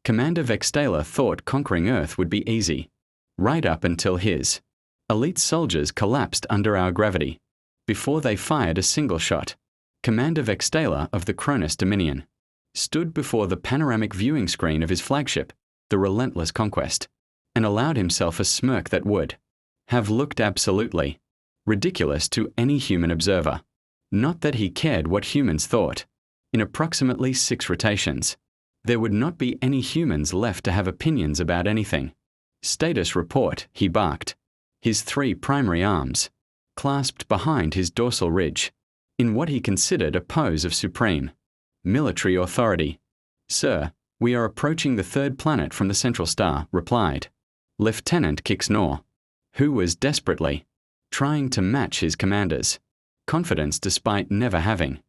Commander Vex'talor thought conquering Earth would be easy, right up until his elite soldiers collapsed under our gravity, before they fired a single shot. Commander Vex'talor of the Kronus Dominion stood before the panoramic viewing screen of his flagship, the relentless Conquest, and allowed himself a smirk that would have looked absolutely ridiculous to any human observer. Not that he cared what humans thought. In approximately 6 rotations, there would not be any humans left to have opinions about anything. Status report, he barked, his 3 primary arms clasped behind his dorsal ridge, in what he considered a pose of supreme military authority. Sir, we are approaching the 3rd planet from the central star, replied Lieutenant Kronus, who was desperately trying to match his commander's confidence despite never having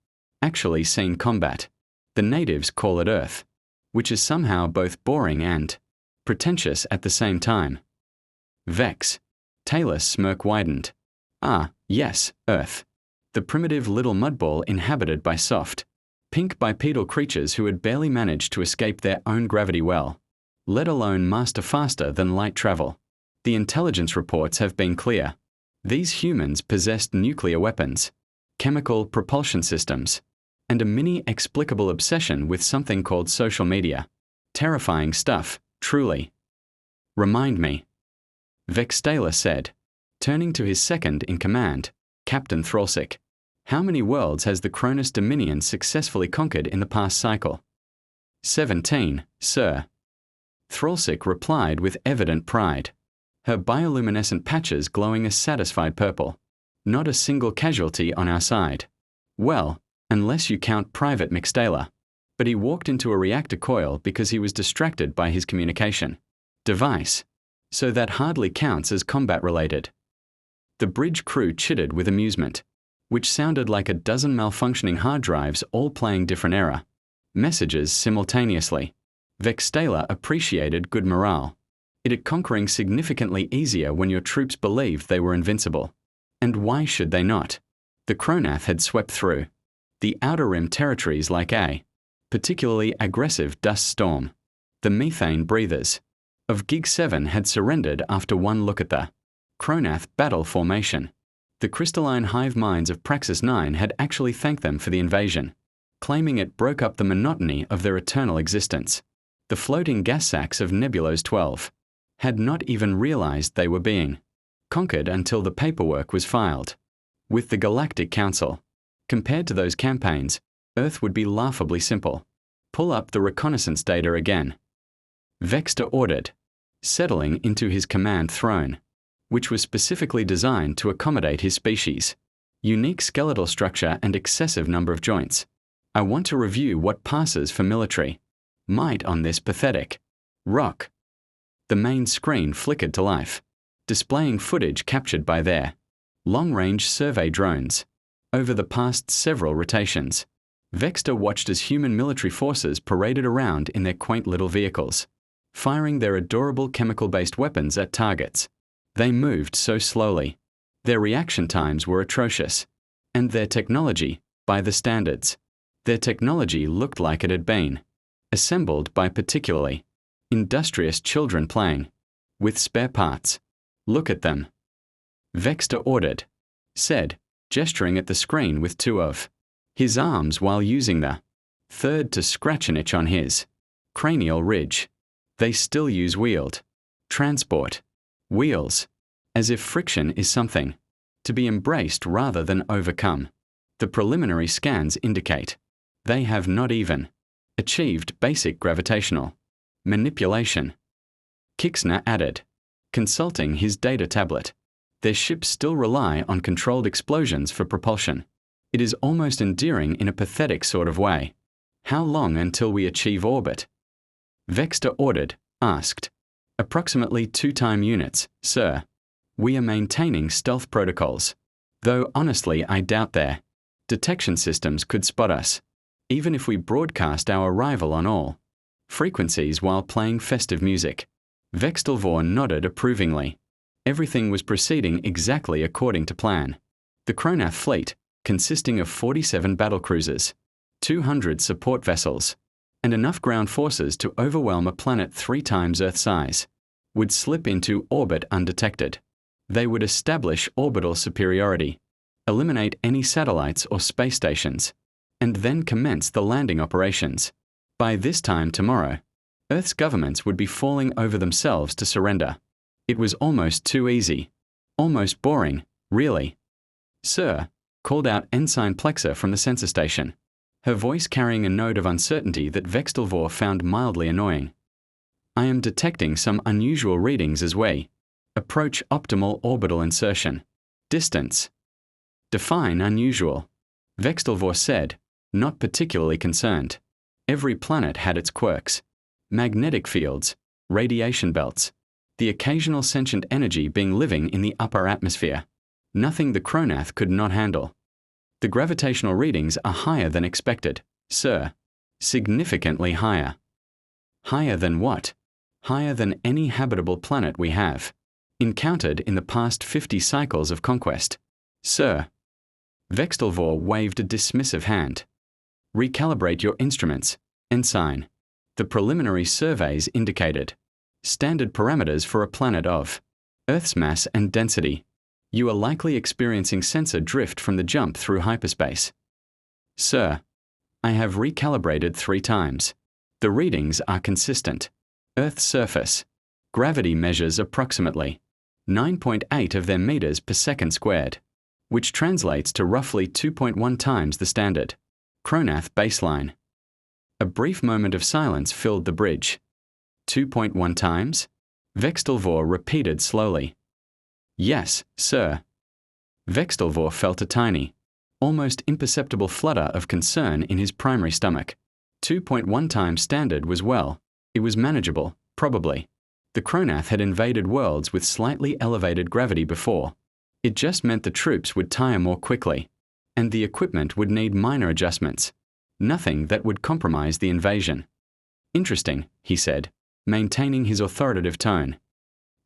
actually seen combat. The natives call it Earth, which is somehow both boring and pretentious at the same time. Vex'talor's smirk widened. Ah, yes, Earth. The primitive little mudball inhabited by soft, pink bipedal creatures who had barely managed to escape their own gravity well, let alone master faster than light travel. The intelligence reports have been clear. These humans possessed nuclear weapons, chemical propulsion systems, and a mini-explicable obsession with something called social media. Terrifying stuff, truly. Remind me, Vex'talor said, turning to his second-in-command, Captain Thralsic. How many worlds has the Kronus Dominion successfully conquered in the past cycle? 17, sir. Thralsic replied with evident pride, her bioluminescent patches glowing a satisfied purple. Not a single casualty on our side. Well, unless you count Private Vex'talor. But he walked into a reactor coil because he was distracted by his communication device. So that hardly counts as combat-related. The bridge crew chittered with amusement, which sounded like a dozen malfunctioning hard drives all playing different error messages simultaneously. Vex'talor appreciated good morale. It had conquering significantly easier when your troops believed they were invincible. And why should they not? The Kronath had swept through the Outer Rim territories like a particularly aggressive dust storm. The methane breathers of Gig 7 had surrendered after one look at the Kronath battle formation. The crystalline hive minds of Praxis 9 had actually thanked them for the invasion, claiming it broke up the monotony of their eternal existence. The floating gas sacks of Nebulos 12 had not even realized they were being conquered until the paperwork was filed with the Galactic Council. Compared to those campaigns, Earth would be laughably simple. Pull up the reconnaissance data again. Vex'talor ordered, settling into his command throne, which was specifically designed to accommodate his species' unique skeletal structure and excessive number of joints. I want to review what passes for military might on this pathetic rock. The main screen flickered to life, displaying footage captured by their long-range survey drones. Over the past several rotations, Vex'talor watched as human military forces paraded around in their quaint little vehicles, firing their adorable chemical-based weapons at targets. They moved so slowly. Their reaction times were atrocious. And their technology, by the standards. Their technology looked like it had been assembled by particularly industrious children playing with spare parts. Look at them. Vex'talor ordered, said, gesturing at the screen with 2 of his arms while using the third to scratch an itch on his cranial ridge. They still use wheeled transport wheels, as if friction is something to be embraced rather than overcome. The preliminary scans indicate they have not even achieved basic gravitational manipulation. Kixner added, consulting his data tablet. Their ships still rely on controlled explosions for propulsion. It is almost endearing in a pathetic sort of way. How long until we achieve orbit? Vex'talor ordered, asked. Approximately 2 time units, sir. We are maintaining stealth protocols, though honestly I doubt their detection systems could spot us, even if we broadcast our arrival on all frequencies while playing festive music. Vex'talor nodded approvingly. Everything was proceeding exactly according to plan. The Kronath fleet, consisting of 47 battlecruisers, 200 support vessels, and enough ground forces to overwhelm a planet 3 times Earth's size, would slip into orbit undetected. They would establish orbital superiority, eliminate any satellites or space stations, and then commence the landing operations. By this time tomorrow, Earth's governments would be falling over themselves to surrender. It was almost too easy. Almost boring, really. "Sir," called out Ensign Plexer from the sensor station, her voice carrying a note of uncertainty that Vex'talor found mildly annoying. "I am detecting some unusual readings as we approach optimal orbital insertion. Distance." "Define unusual," Vex'talor said, not particularly concerned. Every planet had its quirks. Magnetic fields, radiation belts, the occasional sentient energy being living in the upper atmosphere. Nothing the Kronath could not handle. "The gravitational readings are higher than expected, sir. Significantly higher." "Higher than what?" "Higher than any habitable planet we have encountered in the past 50 cycles of conquest, sir." Vex'talor waved a dismissive hand. "Recalibrate your instruments, Ensign." The preliminary surveys indicated standard parameters for a planet of Earth's mass and density. You are likely experiencing sensor drift from the jump through hyperspace. "Sir, I have recalibrated 3 times. The readings are consistent. Earth's surface. Gravity measures approximately 9.8 of their meters per second squared, which translates to roughly 2.1 times the standard Kronath baseline." A brief moment of silence filled the bridge. 2.1 times? Vex'talor repeated slowly. "Yes, sir." Vex'talor felt a tiny, almost imperceptible flutter of concern in his primary stomach. 2.1 times standard was it was manageable, probably. The Kronath had invaded worlds with slightly elevated gravity before. It just meant the troops would tire more quickly, and the equipment would need minor adjustments. Nothing that would compromise the invasion. "Interesting," he said, maintaining his authoritative tone.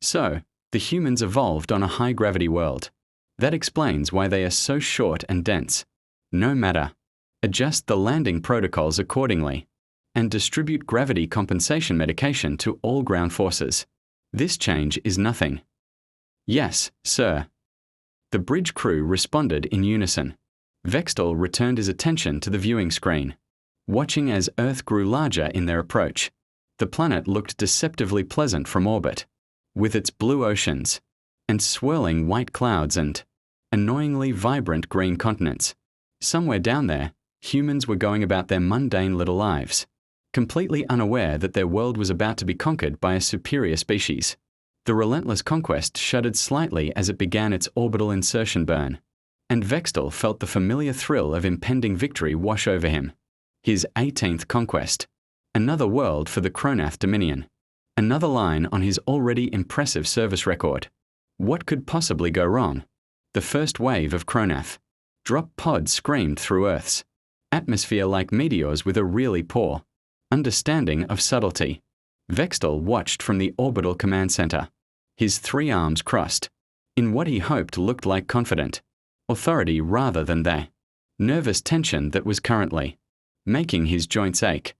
"So, the humans evolved on a high-gravity world. That explains why they are so short and dense. No matter. Adjust the landing protocols accordingly, and distribute gravity compensation medication to all ground forces. This change is nothing." "Yes, sir." The bridge crew responded in unison. Vex'talor returned his attention to the viewing screen, watching as Earth grew larger in their approach. The planet looked deceptively pleasant from orbit, with its blue oceans, and swirling white clouds and annoyingly vibrant green continents. Somewhere down there, humans were going about their mundane little lives, completely unaware that their world was about to be conquered by a superior species. The relentless conquest shuddered slightly as it began its orbital insertion burn, and Vex'talor felt the familiar thrill of impending victory wash over him. His 18th conquest. Another world for the Kronus Dominion. Another line on his already impressive service record. What could possibly go wrong? The first wave of Kronus. Drop pods screamed through Earth's atmosphere like meteors with a really poor understanding of subtlety. Vex'talor watched from the orbital command center, his 3 arms crossed, in what he hoped looked like confident authority rather than the nervous tension that was currently making his joints ache.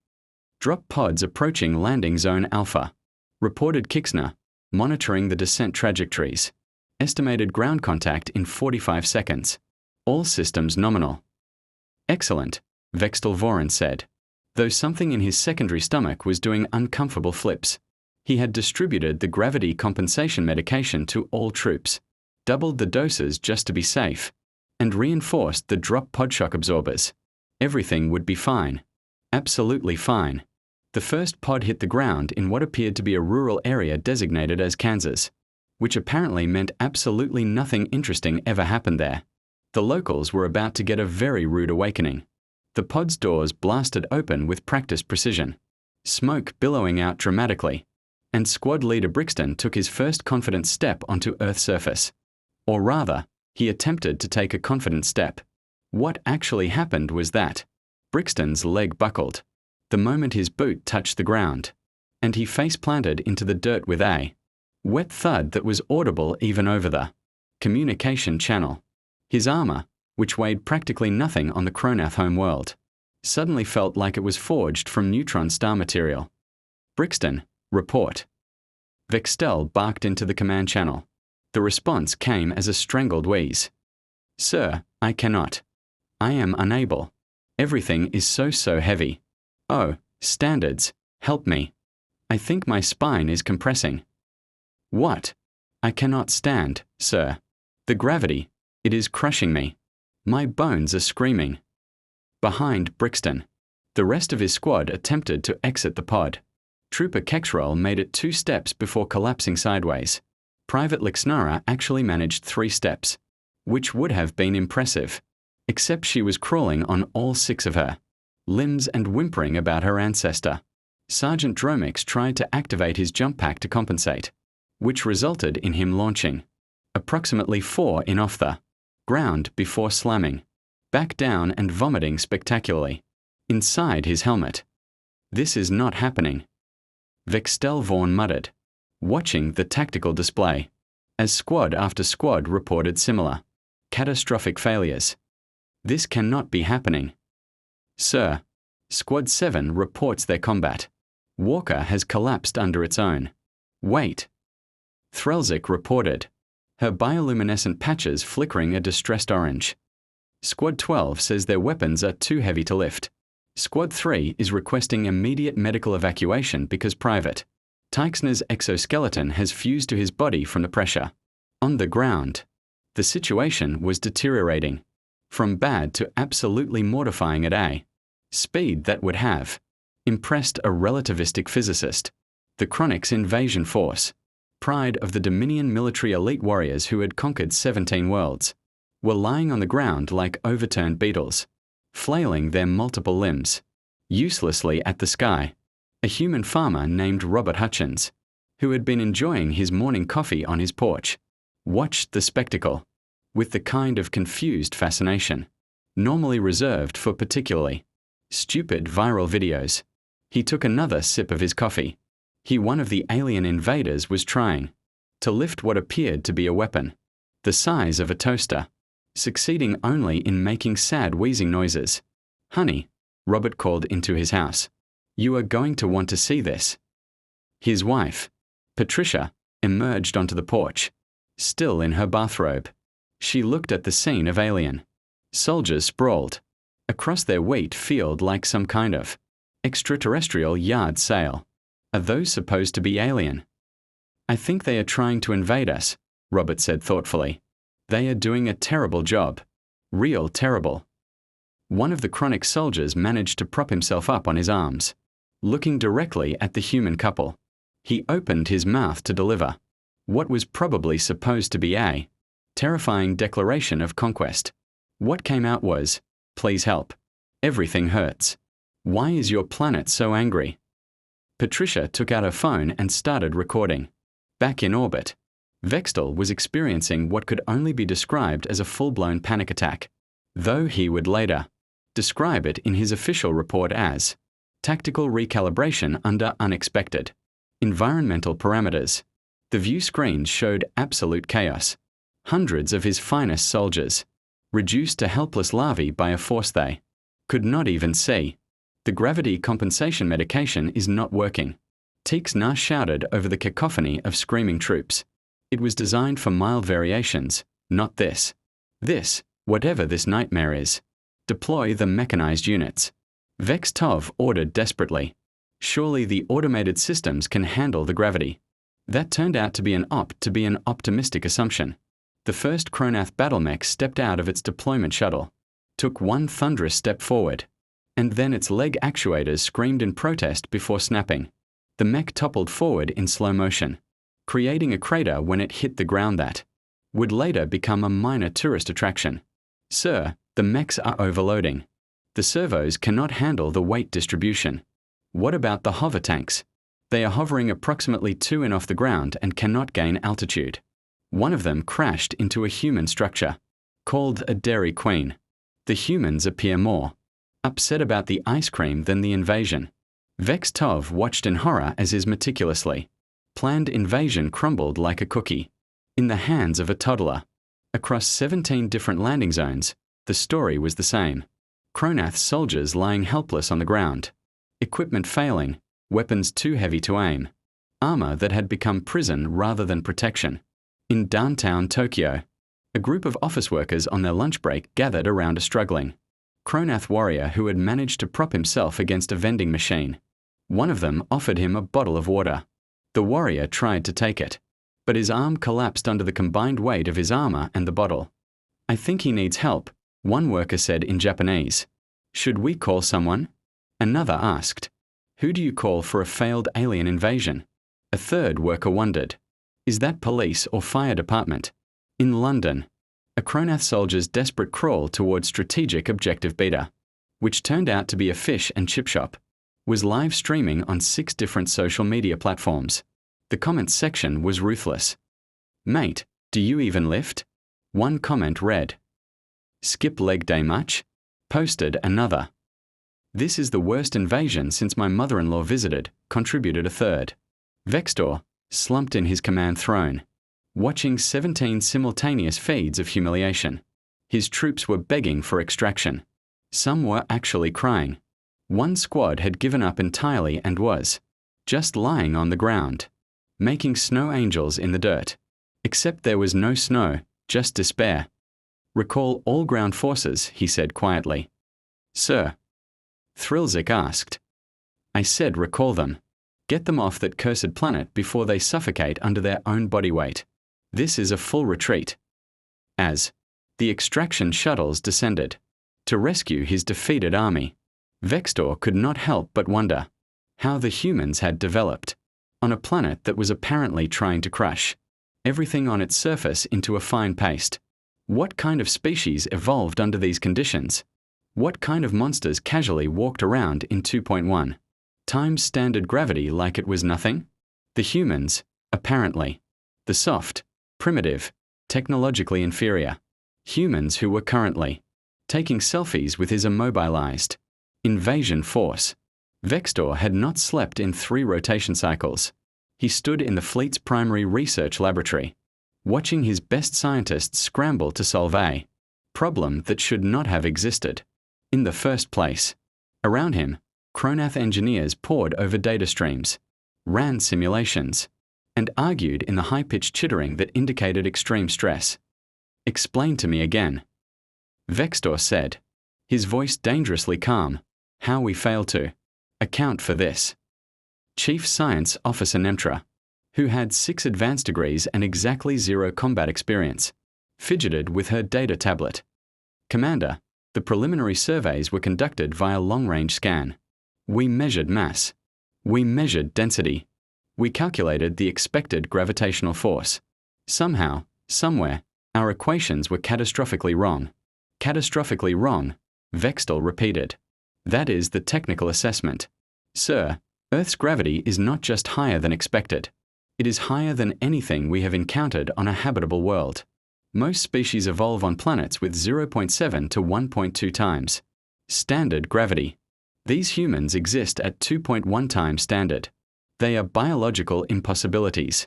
"Drop pods approaching landing zone Alpha," reported Kixner, monitoring the descent trajectories. "Estimated ground contact in 45 seconds. All systems nominal." "Excellent," Vex'talor said, though something in his secondary stomach was doing uncomfortable flips. He had distributed the gravity compensation medication to all troops, doubled the doses just to be safe, and reinforced the drop pod shock absorbers. Everything would be fine. Absolutely fine. The first pod hit the ground in what appeared to be a rural area designated as Kansas, which apparently meant absolutely nothing interesting ever happened there. The locals were about to get a very rude awakening. The pod's doors blasted open with practiced precision, smoke billowing out dramatically, and Squad Leader Brixton took his first confident step onto Earth's surface. Or rather, he attempted to take a confident step. What actually happened was that Brixton's leg buckled the moment his boot touched the ground, and he face-planted into the dirt with a wet thud that was audible even over the communication channel. His armor, which weighed practically nothing on the Kronath home world, suddenly felt like it was forged from neutron star material. Brixton, report. Vex'talor barked into the command channel. The response came as a strangled wheeze. Sir, I cannot. I am unable. Everything is so heavy. Oh, standards, help me. I think my spine is compressing. What? I cannot stand, sir. The gravity, it is crushing me. My bones are screaming. Behind Brixton, the rest of his squad attempted to exit the pod. Trooper Kexroll made it 2 steps before collapsing sideways. Private Lixnara actually managed 3 steps, which would have been impressive, except she was crawling on all 6 of her limbs and whimpering about her ancestor. Sergeant Dromix tried to activate his jump pack to compensate, which resulted in him launching approximately 4 in off the ground before slamming back down and vomiting spectacularly inside his helmet. This is not happening. Vex'talor Vaughn muttered, watching the tactical display, as squad after squad reported similar catastrophic failures. This cannot be happening. Sir, Squad 7 reports their combat. Walker has collapsed under its own weight. Threlzik reported, her bioluminescent patches flickering a distressed orange. Squad 12 says their weapons are too heavy to lift. Squad 3 is requesting immediate medical evacuation because Private Teixner's exoskeleton has fused to his body from the pressure. On the ground, the situation was deteriorating, from bad to absolutely mortifying at a speed that would have impressed a relativistic physicist. The Kronix invasion force, pride of the Dominion military elite warriors who had conquered 17 worlds, were lying on the ground like overturned beetles, flailing their multiple limbs uselessly at the sky. A human farmer named Robert Hutchins, who had been enjoying his morning coffee on his porch, watched the spectacle with the kind of confused fascination normally reserved for particularly stupid viral videos. He took another sip of his coffee. One of the alien invaders was trying to lift what appeared to be a weapon, the size of a toaster, succeeding only in making sad wheezing noises. Honey, Robert called into his house. You are going to want to see this. His wife, Patricia, emerged onto the porch, still in her bathrobe. She looked at the scene of alien soldiers sprawled across their wheat field like some kind of extraterrestrial yard sale. Are those supposed to be alien? I think they are trying to invade us, Robert said thoughtfully. They are doing a terrible job. Real terrible. One of the chronic soldiers managed to prop himself up on his arms, looking directly at the human couple. He opened his mouth to deliver what was probably supposed to be a terrifying declaration of conquest. What came out was, please help. Everything hurts. Why is your planet so angry? Patricia took out her phone and started recording. Back in orbit, Vex'talor was experiencing what could only be described as a full-blown panic attack, though he would later describe it in his official report as tactical recalibration under unexpected environmental parameters. The view screens showed absolute chaos. Hundreds of his finest soldiers, reduced to helpless larvae by a force they could not even see. The gravity compensation medication is not working. Teixner shouted over the cacophony of screaming troops. It was designed for mild variations, not this. This, whatever this nightmare is. Deploy the mechanized units. Vex'talor ordered desperately. Surely the automated systems can handle the gravity. That turned out to be an optimistic assumption. The first Kronath battle mech stepped out of its deployment shuttle, took one thunderous step forward, and then its leg actuators screamed in protest before snapping. The mech toppled forward in slow motion, creating a crater when it hit the ground that would later become a minor tourist attraction. Sir, the mechs are overloading. The servos cannot handle the weight distribution. What about the hover tanks? They are hovering approximately 2 in off the ground and cannot gain altitude. One of them crashed into a human structure, called a Dairy Queen. The humans appear more upset about the ice cream than the invasion. Vex'talor watched in horror as his meticulously planned invasion crumbled like a cookie in the hands of a toddler. Across 17 different landing zones, the story was the same. Kronath's soldiers lying helpless on the ground. Equipment failing, weapons too heavy to aim. Armor that had become prison rather than protection. In downtown Tokyo, a group of office workers on their lunch break gathered around a struggling Kronath warrior who had managed to prop himself against a vending machine. One of them offered him a bottle of water. The warrior tried to take it, but his arm collapsed under the combined weight of his armor and the bottle. "I think he needs help," one worker said in Japanese. "Should we call someone?" Another asked, "Who do you call for a failed alien invasion?" A third worker wondered, "Is that police or fire department?" In London, a Kronath soldier's desperate crawl towards strategic objective beta, which turned out to be a fish and chip shop, was live streaming on 6 different social media platforms. The comments section was ruthless. "Mate, do you even lift?" One comment read. "Skip leg day much?" Posted another. "This is the worst invasion since my mother-in-law visited," contributed a third. Vex'talor slumped in his command throne, watching 17 simultaneous feeds of humiliation. His troops were begging for extraction. Some were actually crying. One squad had given up entirely and was just lying on the ground, making snow angels in the dirt. Except there was no snow, just despair. "Recall all ground forces," he said quietly. "Sir?" Thrillzik asked. "I said recall them. Get them off that cursed planet before they suffocate under their own body weight. This is a full retreat." As the extraction shuttles descended to rescue his defeated army, Vex'talor could not help but wonder how the humans had developed on a planet that was apparently trying to crush everything on its surface into a fine paste. What kind of species evolved under these conditions? What kind of monsters casually walked around in 2.1 times standard gravity like it was nothing? The humans, apparently. The soft, primitive, technologically inferior humans who were currently taking selfies with his immobilized invasion force. Vex'talor had not slept in 3 rotation cycles. He stood in the fleet's primary research laboratory, watching his best scientists scramble to solve a problem that should not have existed in the first place. Around him, Kronath engineers pored over data streams, ran simulations, and argued in the high-pitched chittering that indicated extreme stress. "Explain to me again," Vex'talor said, his voice dangerously calm, "how we fail to account for this." Chief Science Officer Nemtra, who had 6 advanced degrees and exactly 0 combat experience, fidgeted with her data tablet. "Commander, the preliminary surveys were conducted via long-range scan. We measured mass. We measured density. We calculated the expected gravitational force. Somehow, somewhere, our equations were catastrophically wrong." "Catastrophically wrong," Vex'talor repeated. "That is the technical assessment. Sir, Earth's gravity is not just higher than expected. It is higher than anything we have encountered on a habitable world. Most species evolve on planets with 0.7 to 1.2 times standard gravity. These humans exist at 2.1 times standard. They are biological impossibilities,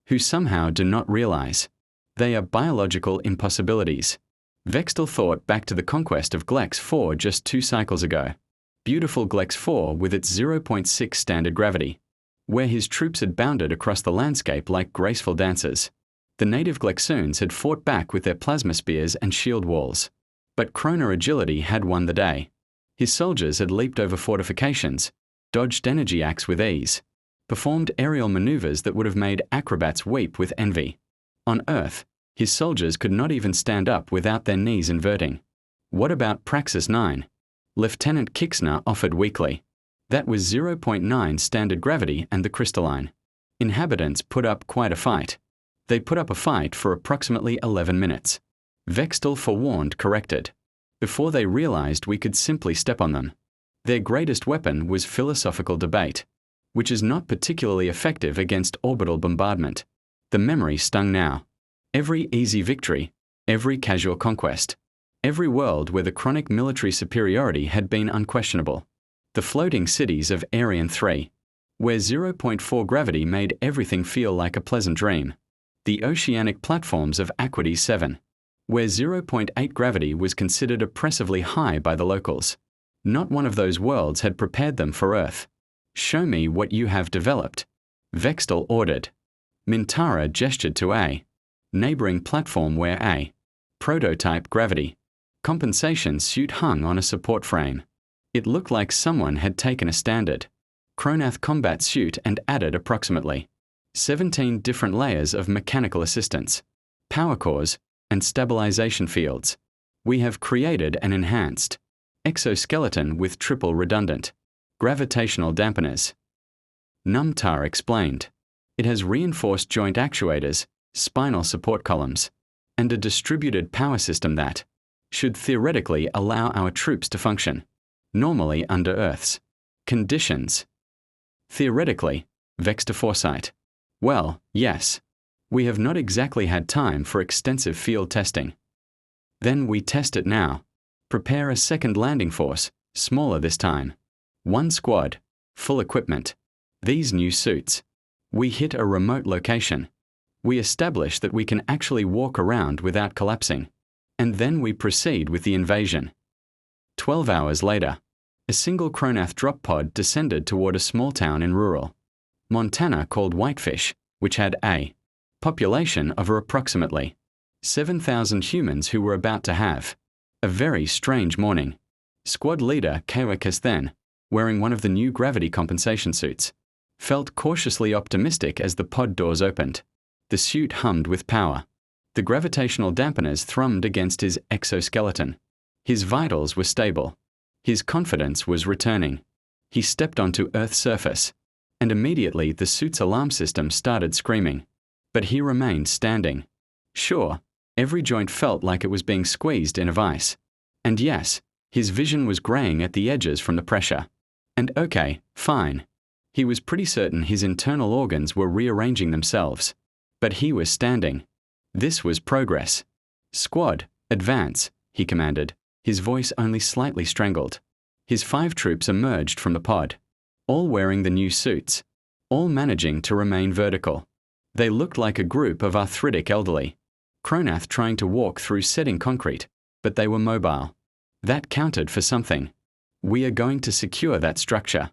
who somehow do not realize they are biological impossibilities." Vex'talor thought back to the conquest of Glex 4 just 2 cycles ago. Beautiful Glex 4 with its 0.6 standard gravity, where his troops had bounded across the landscape like graceful dancers. The native Glexoons had fought back with their plasma spears and shield walls. But Kronus agility had won the day. His soldiers had leaped over fortifications, dodged energy acts with ease, performed aerial maneuvers that would have made acrobats weep with envy. On Earth, his soldiers could not even stand up without their knees inverting. "What about Praxis 9? Lieutenant Kixner offered weakly. "That was 0.9 standard gravity and the crystalline. Inhabitants put up quite a fight. They put up a fight for approximately 11 minutes. Vex'talor forewarned corrected. Before they realized we could simply step on them. Their greatest weapon was philosophical debate, which is not particularly effective against orbital bombardment." The memory stung now. Every easy victory, every casual conquest, every world where the chronic military superiority had been unquestionable. The floating cities of Arian 3, where 0.4 gravity made everything feel like a pleasant dream. The oceanic platforms of Aquity 7, where 0.8 gravity was considered oppressively high by the locals. Not one of those worlds had prepared them for Earth. "Show me what you have developed," Vex'talor ordered. Mintara gestured to A. Neighboring platform where A. Prototype gravity. Compensation suit hung on a support frame. It looked like someone had taken a standard Kronus combat suit and added approximately 17 different layers of mechanical assistance, power cores, and stabilization fields. We have created an enhanced exoskeleton with triple redundant gravitational dampeners. Numtar explained. It has reinforced joint actuators, spinal support columns, and a distributed power system that should theoretically allow our troops to function normally under Earth's conditions. Theoretically, Vex'talor foresight. Well, yes. We have not exactly had time for extensive field testing. Then we test it now. Prepare a second landing force, smaller this time. 1 squad, full equipment. These new suits. We hit a remote location. We establish that we can actually walk around without collapsing. And then we proceed with the invasion. 12 hours later, a single Kronus drop pod descended toward a small town in rural Montana called Whitefish, which had a population of approximately 7,000 humans who were about to have a very strange morning. Squad leader Kronus then, wearing one of the new gravity compensation suits, felt cautiously optimistic as the pod doors opened. The suit hummed with power. The gravitational dampeners thrummed against his exoskeleton. His vitals were stable. His confidence was returning. He stepped onto Earth's surface, and immediately the suit's alarm system started screaming. But he remained standing. Sure, every joint felt like it was being squeezed in a vice. And yes, his vision was graying at the edges from the pressure. And okay, fine. He was pretty certain his internal organs were rearranging themselves. But he was standing. This was progress. "Squad, advance," he commanded, his voice only slightly strangled. His 5 troops emerged from the pod, all wearing the new suits, all managing to remain vertical. They looked like a group of arthritic elderly. Kronus trying to walk through setting concrete, but they were mobile. That counted for something. We are going to secure that structure.